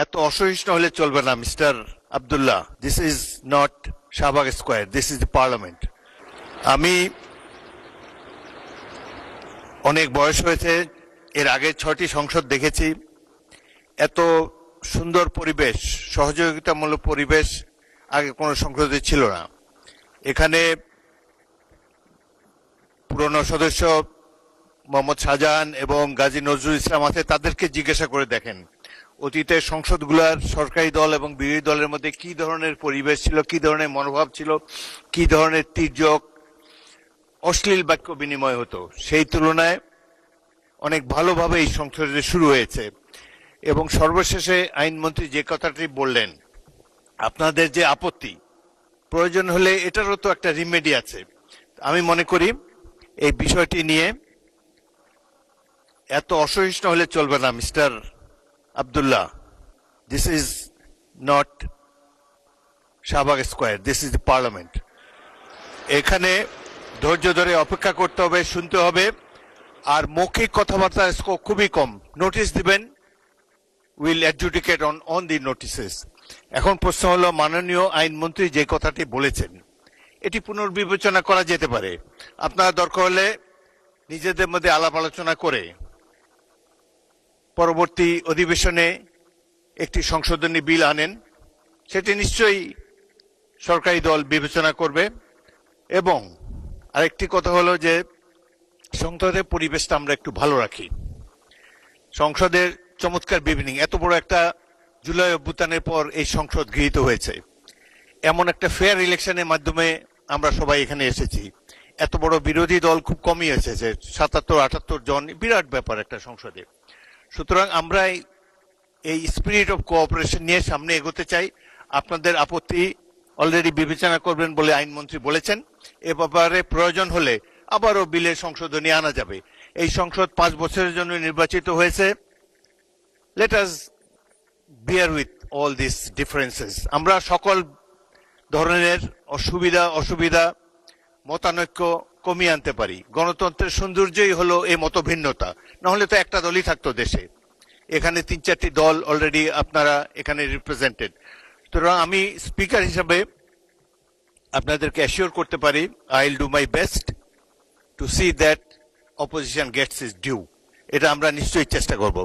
এত অসহিষ্ণু হলে চলবে না mister Abdullah. This is not Shahbag square, this is the parliament. আমি অনেক বয়স হয়েছে, এর আগে 6টি সংসদ দেখেছি। এত সুন্দর পরিবেশ, সহযোগিতামূলক পরিবেশ আগে কোনো সংসদে ছিল না। এখানে পুরনো সদস্য মোহাম্মদ শাহজাহান এবং গাজী নজরুল ইসলাম আছে, তাদেরকে জিজ্ঞাসা করে দেখেন অতীতের সংসদগুলোর সরকারি দল এবং বিরোধী দলের মধ্যে কি ধরনের পরিবেশ ছিল, কি ধরনের মনোভাব ছিল, কি ধরনের তির্যক অশ্লীল বাক্য বিনিময় হতো। সেই তুলনায় অনেক ভালোভাবে এই সংসদে শুরু হয়েছে। এবং সর্বশেষে আইনমন্ত্রী যে কথাটি বললেন, আপনাদের যে আপত্তি, প্রয়োজন হলে এটারও তো একটা রিমেডি আছে। আমি মনে করি এই বিষয়টি নিয়ে এত অসহিষ্ণু হলে চলবে না mister Abdullah. This is not Shahbag square, this is the parliament. এখানে ধৈর্য ধরে অপেক্ষা করতে হবে, শুনতে হবে। আর মৌখিক কথাবার্তার স্কোপ খুবই কম। নোটিশ দিবেন, will adjudicate on the notices. এখন প্রশ্ন হলো, মাননীয় আইনমন্ত্রী যে কথাটি বলেছেন এটি পুনর্বিবেচনা করা যেতে পারে। আপনারা দরকার হলে নিজেদের মধ্যে আলাপ আলোচনা করে পরবর্তী অধিবেশনে একটি সংশোধনী বিল আনেন, সেটি নিশ্চয়ই সরকারি দল বিবেচনা করবে। এবং আরেকটি কথা হলো যে সংসদের পরিবেশটা আমরা একটু ভালো রাখি। সংসদের চমৎকার বিভিনিং, এত বড় একটা জুলাই অভ্যুত্থানের পর এই সংসদ গৃহীত হয়েছে, এমন একটা ফেয়ার ইলেকশনের মাধ্যমে আমরা সবাই এখানে এসেছি। এত বড় বিরোধী দল খুব কমই এসেছে, 77-78 জন, বিরাট ব্যাপার একটা সংসদে। সুতরাং আমরা এই স্পিরিট অফ কোঅপারেশন নিয়ে সামনে এগোতে চাই। আপনাদের আপত্তি অলরেডি বিবেচনা করবেন বলে আইনমন্ত্রী বলেছেন। এ ব্যাপারে প্রয়োজন হলে আবারও বিলে সংশোধনী আনা যাবে। এই সংসদ 5 বছরের জন্য নির্বাচিত হয়েছে। Let us beer with all this differences. আমরা সকল ধরনের অসুবিধা মতানৈক্য কমিয়ে আনতে পারি। গণতন্ত্রের সৌন্দর্যই হলো এই মতভিন্নতা, না হলে তো একটা দলই থাকতো দেশে। এখানে 3-4টি দল অলরেডি আপনারা এখানে রিপ্রেজেন্টেড। সুতরাং আমি স্পিকার হিসাবে আপনাদেরকে অ্যাসিওর করতে পারি, I will do my best to see that opposition gets is due. এটা আমরা নিশ্চয়ই চেষ্টা করব।